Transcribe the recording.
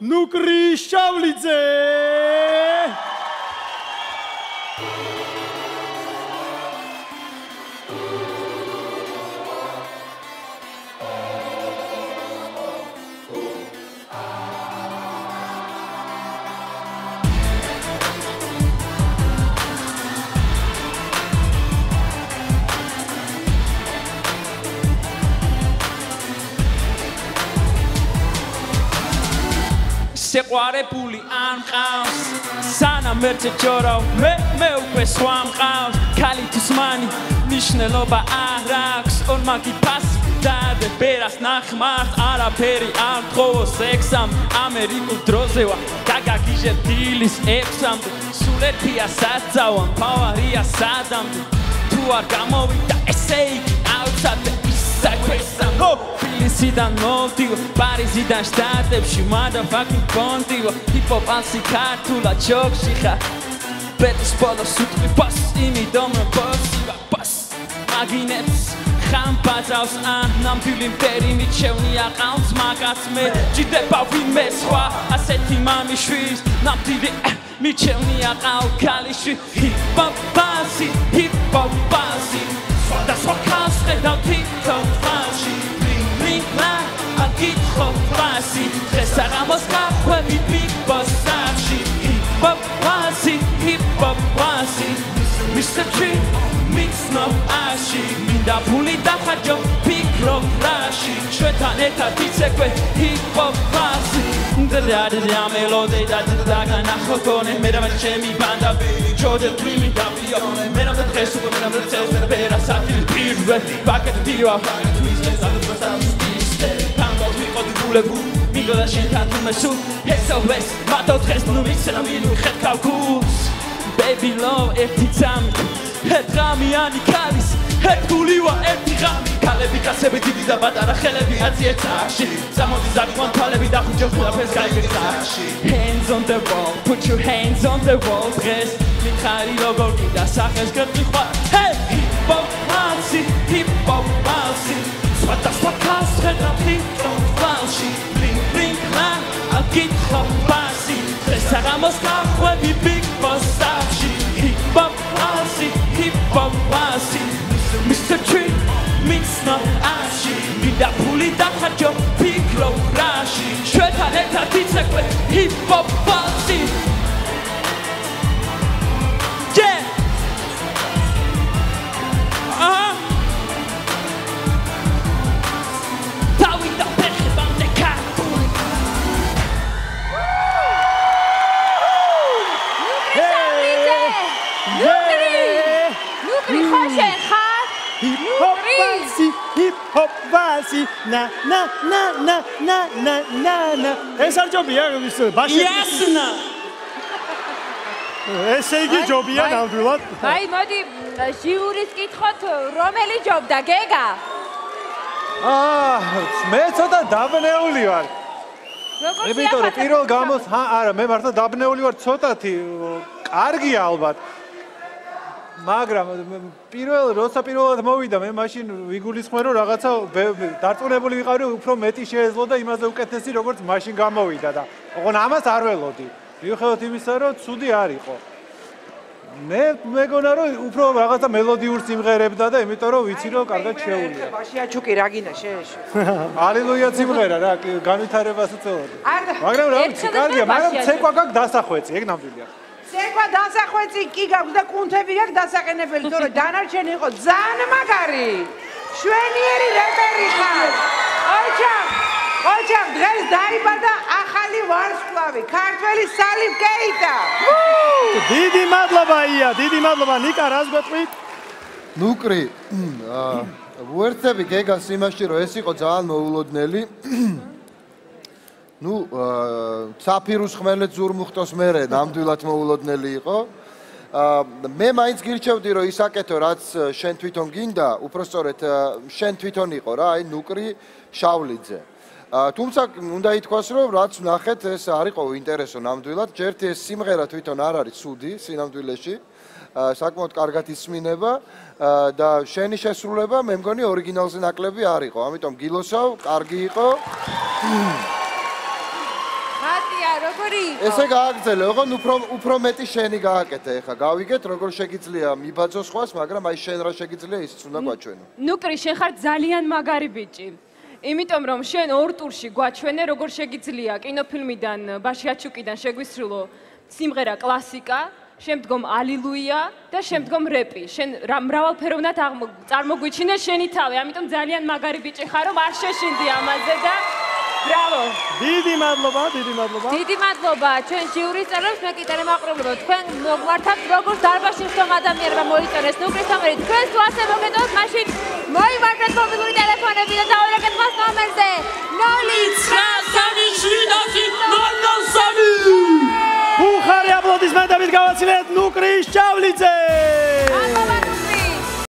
ნუკრი შავლიძე შეყვარებული არ მყავს სანამ ერთზე ჯორავ მე უკვე სხვა მყავს ქალი თუ სმანი მნიშვნელობა არ აქვს ორმაგი ფასი დაადე ბერას ნახმართ არაფერი არ მთხოვო სექსამ ამერიკულ დროზე ვარ გაგაგიჟებ დილის 6-მდე სულ ერთია საწავამ ფავარია სადამდე თუ არ გამოვიდა ესე იგი აუცადე ისაქვესამო Sidam motivo, Parizidam ștatepși motherfucking contigo Hip-hop alții cartula, joc și ha Betis polo, sutri pas, imi domnă posiva pas Maginets, ham pazaus, n-am piulim terini Ceunia qaunts, magats me Gide bavin me sva, aseti mami șviz N-am tiri, mi ceunia qau kalishi Hip-hop basi, hip-hop basi Sva sva kasre, dau tito fashi I'll get home flashy. Dress aramos kakwemi big boss sashi. Hip hop wasi. Mr. Tree, mix no ashi. Minda puli da hajo big rock flashy. Shwetan eta titsekwe hip hop wasi. Dada melody da gana khotone. Mera chemi banda baby. Jodel dreamy da pione. Mera da tresu, mera da tresu. Mera satil pirwe. Back at the dio. Migo da shit hat me su SOS mato tres nu mixer am nu het kalkus Baby love erti tsam het rami ani kalis het kuliwa erti rami kalebi kasebe didi da batara khelebi atzi etsashi zamodi zakon kalebi da khujos da peskai etsashi Hands on the wall put your hands on the wall press mi khali logo da sakhes gert khwa hey hip hop wasi What the fuck has red up from Falshi Bling bling man I'll get hot bossy Restaramos carro e big bossage Hip hop wasi Mr. Tree mix no ashi Mida pulida hajo big low rashi Shweta leta titsekwe hip hop wasi Yeah Hip-hop vasi na ეს არ ჯობია ის ბაში Yesna ესე იგი ჯობია ნამდვილად აი მოდი ჟიურის კითხოთ რომელი ჯობდა გეგა მე ცოტა დაბნეული ვარ იმიტომ რომ პირველ გამოს არა მე მართლა დაბნეული ვარ ცოტათი კარგია ალბათ მაგრამ როცა პირველად მოვიდა მე მაშინ ვიგულისხმე რომ რაღაცა დარწმუნებული ვიყავი რომ უფრო მეტი შეეძლო და იმაზე უკეთესი როგორც მაშინ გამოვიდა და ოღონ ამას არ ველოდი მიუხედავად იმისა რომ ცუდი არ იყო მე მეგონა რომ უფრო რაღაცა მელოდიურ სიმღერებდა და იმიტომ რომ ვიცი რომ კარგად შეუულია ბაშიაჩუკი რა გინდა შეეშო ალილუია სიმღერა რა განვითარებას უწევოდი მაგრამ რა ვიცი კარგია მაგრამ ცეკვა გაქვს დასახვეწი ეგ ნამდვილია ცეკვა დასახვეწი კი გაქვს და კუნთები გაქვს დასაყენებელი თორე დანარჩენი იყო ძალიან მაგარი შვენიერი რეპერი ხარ ოჩა დღეს დაიბადა ახალი ვარსკვლავი ქართველი სალიმ კეიტა დიდი მადლობა ია დიდი მადლობა ნიკა რას გვეტყვით ნუკრი ვუერთები გეგას იმაში რომ ეს იყო ძალიან მოულოდნელი ნუ ცაფირუს ხმელეთ ზურმუხტოს მერე ნამდვილად მოულოდნელი იყო მე მაინც გირჩევდი რომ ისაკეთო რაც შენ თვითონ გინდა უпростоრეთ შენ თვითონ იყო რა აი ნუკრი შავლიძე თუმცა უნდა ითქვას რომ რაც ვნახეთ ეს არ იყო ინტერესო ნამდვილად ჯერთი ეს სიმღერა თვითონ არ არის ცუდი სინამდვილეში საკმაოდ კარგად ისმინება და შენი შესრულება მე მგონი ორიგინალზე ნაკლები არ იყო ამიტომ გილოსავ კარგი იყო მატია, როგორი იყო? ესე გააგრძელე, ოღონ უფრო მეტი შენი გააკეთე ახლა. გავიგეთ როგორ შეგიძლია მიბაძო სხვას, მაგრამ აი შენ რა შეგიძლია ისიც უნდა გვაჩვენო. ნუკრი, შენ ხარ ძალიან მაგარი ბიჭი. იმიტომ რომ შენ ორ ტურში გვაჩვენე როგორ შეგიძლია კინოფილმიდან ბაშიაჩუკიდან შეგვისრულო სიმღერა კლასიკა, შემდგომ ალილუია და შემდგომ რეპი. შენ მრავალფეროვნად წარმოგვიჩინე შენი თავი, ამიტომ ძალიან მაგარი ბიჭი ხარ, რომ არ შეშინდი ამაზე და ბრავო. დიდი მადლობა, დიდი მადლობა. დიდი მადლობა ჩვენ ჟიურის წევრებს, მე კიდე მaqroblo თქვენ მოგვართავთ როგორც დარბაზში ხომ ადამიანებმა მოიწერეს ნუკრის ნომერი. თქვენ თუ ასე მოგეთხოვთ, მაშინ მოიმართეთ მობილური ტელეფონები და დაურეკეთ მას ნომერზე 093. უხარი აპლოდისმენტებით გავაცილეთ ნუკრის ჭავლიძე.